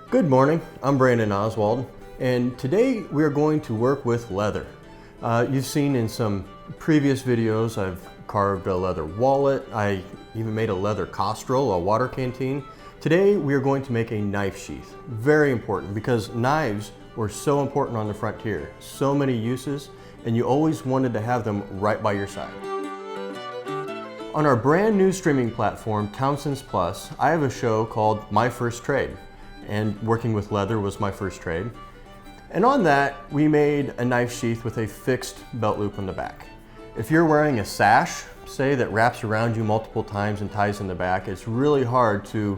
Good morning, I'm Brandon Oswald, and today we are going to work with leather. You've seen in some previous videos I've carved a leather wallet, I even made a leather costrol, a water canteen. Today we are going to make a knife sheath. Very important because knives were so important on the frontier. So many uses, and you always wanted to have them right by your side. On our brand new streaming platform, Townsends Plus, I have a show called My First Trade, and working with leather was my first trade. And on that, we made a knife sheath with a fixed belt loop on the back. If you're wearing a sash, say, that wraps around you multiple times and ties in the back, it's really hard to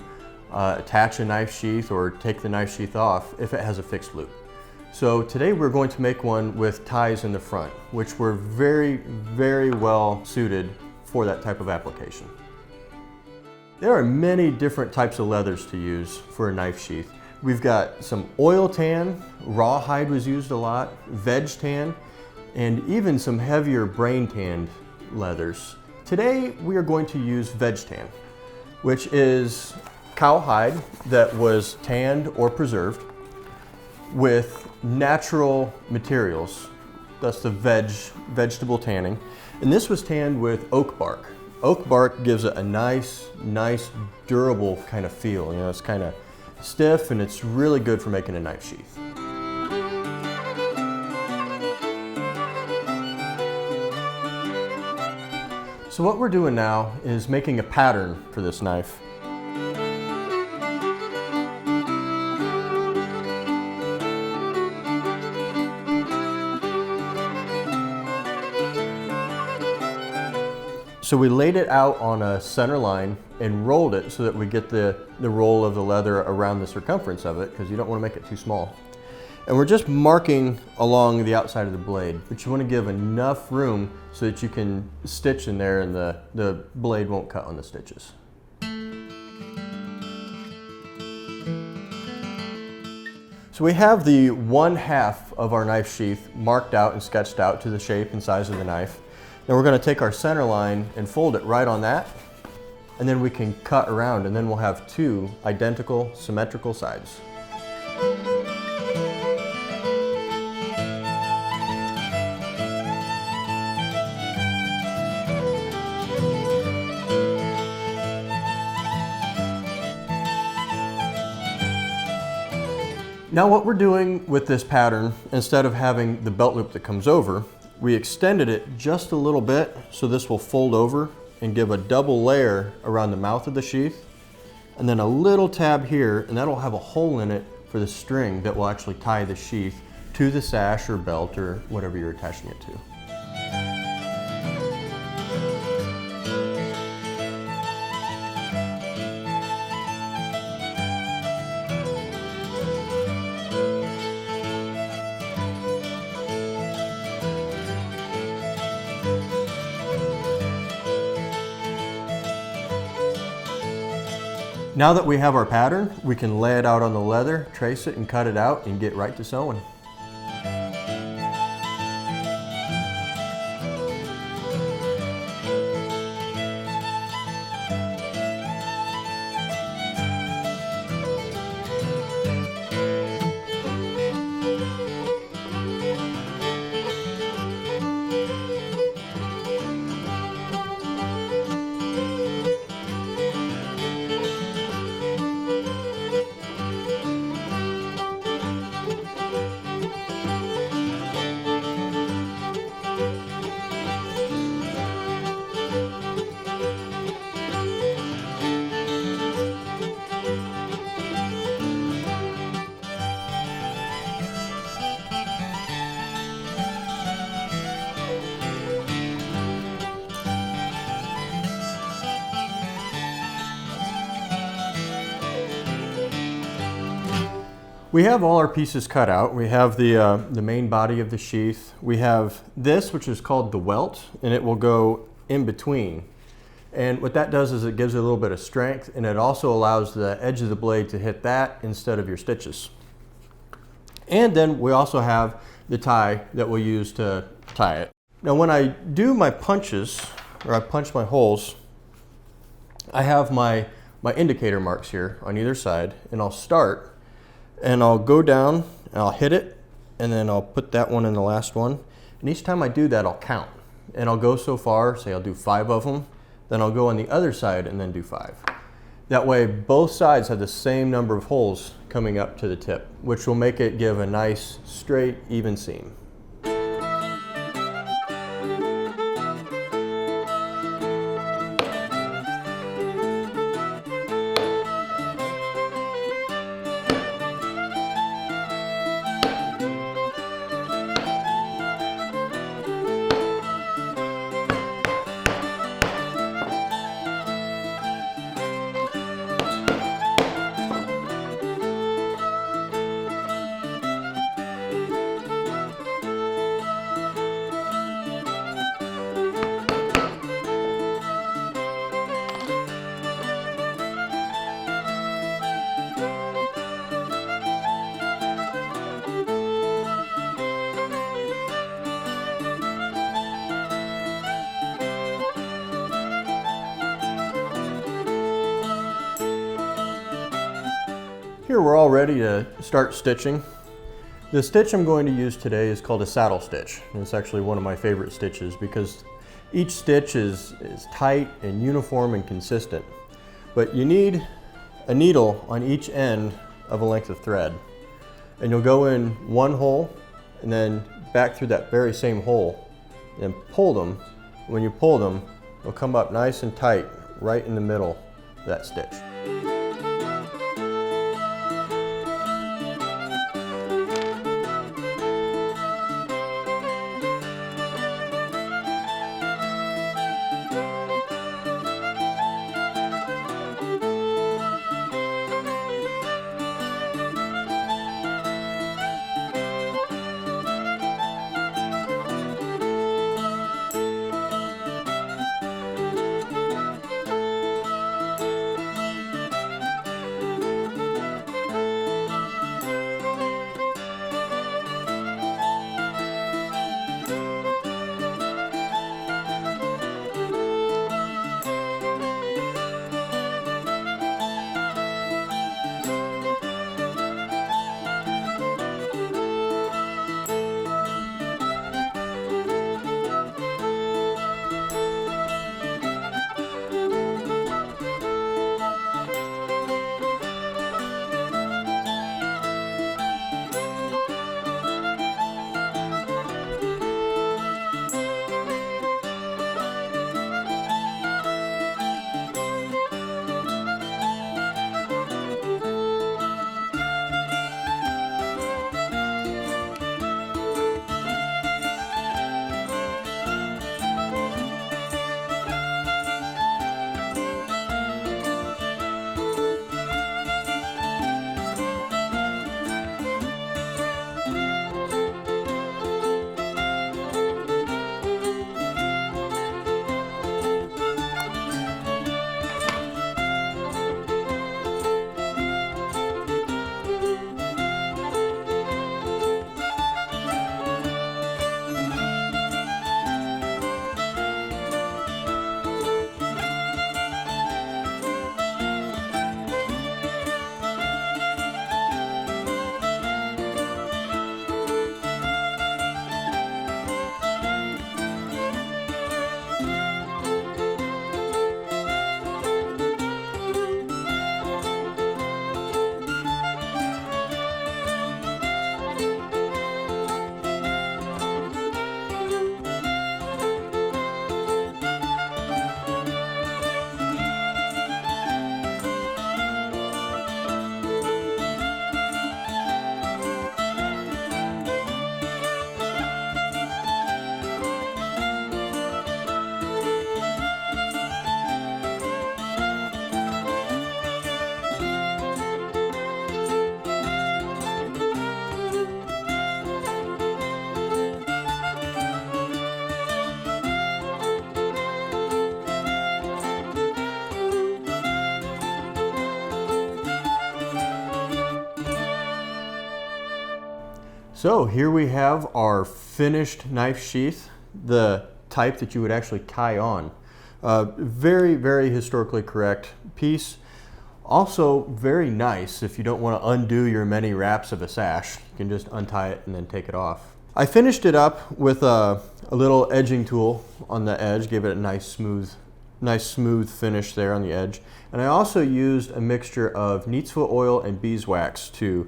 attach a knife sheath or take the knife sheath off if it has a fixed loop. So today we're going to make one with ties in the front, which were very, very well suited for that type of application. There are many different types of leathers to use for a knife sheath. We've got some oil tan, rawhide was used a lot, veg tan, and even some heavier brain tanned leathers. Today we are going to use veg tan, which is cowhide that was tanned or preserved with natural materials. That's the vegetable tanning. And this was tanned with oak bark. Oak bark gives it a nice, durable kind of feel. You know, it's kind of stiff and it's really good for making a knife sheath. So what we're doing now is making a pattern for this knife. So we laid it out on a center line and rolled it so that we get the roll of the leather around the circumference of it, because you don't want to make it too small. And we're just marking along the outside of the blade, but you want to give enough room so that you can stitch in there and the blade won't cut on the stitches. So we have the 1/2 of our knife sheath marked out and sketched out to the shape and size of the knife. Then we're going to take our center line and fold it right on that, and then we can cut around, and then we'll have two identical, symmetrical sides. Now what we're doing with this pattern, instead of having the belt loop that comes over, we extended it just a little bit so this will fold over and give a double layer around the mouth of the sheath, and then a little tab here, and that'll have a hole in it for the string that will actually tie the sheath to the sash or belt or whatever you're attaching it to. Now that we have our pattern, we can lay it out on the leather, trace it and cut it out and get right to sewing. We have all our pieces cut out. We have the main body of the sheath. We have this, which is called the welt, and it will go in between. And what that does is it gives it a little bit of strength, and it also allows the edge of the blade to hit that instead of your stitches. And then we also have the tie that we'll use to tie it. Now when I do my punches, or I punch my holes, I have my indicator marks here on either side, and I'll start And I'll go down and I'll hit it, and then I'll put that one in the last one. And each time I do that, I'll count. And I'll go so far, say I'll do 5 of them, then I'll go on the other side and then do 5. That way both sides have the same number of holes coming up to the tip, which will make it give a nice, straight, even seam. Here we're all ready to start stitching. The stitch I'm going to use today is called a saddle stitch. And it's actually one of my favorite stitches because each stitch is tight and uniform and consistent. But you need a needle on each end of a length of thread. And you'll go in one hole and then back through that very same hole and pull them. When you pull them, they'll come up nice and tight right in the middle of that stitch. So here we have our finished knife sheath, the type that you would actually tie on. Very, very historically correct piece. Also very nice if you don't want to undo your many wraps of a sash. You can just untie it and then take it off. I finished it up with a little edging tool on the edge, gave it a nice smooth finish there on the edge. And I also used a mixture of neat's foot oil and beeswax to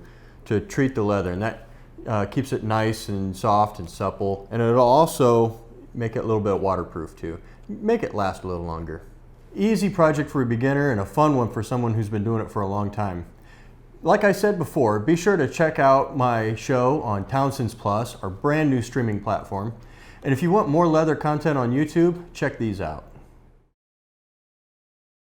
treat the leather, and that keeps it nice and soft and supple, and it'll also make it a little bit waterproof too. Make it last a little longer. Easy project for a beginner and a fun one for someone who's been doing it for a long time. Like I said before, be sure to check out my show on Townsends Plus, our brand new streaming platform. And if you want more leather content on YouTube, check these out.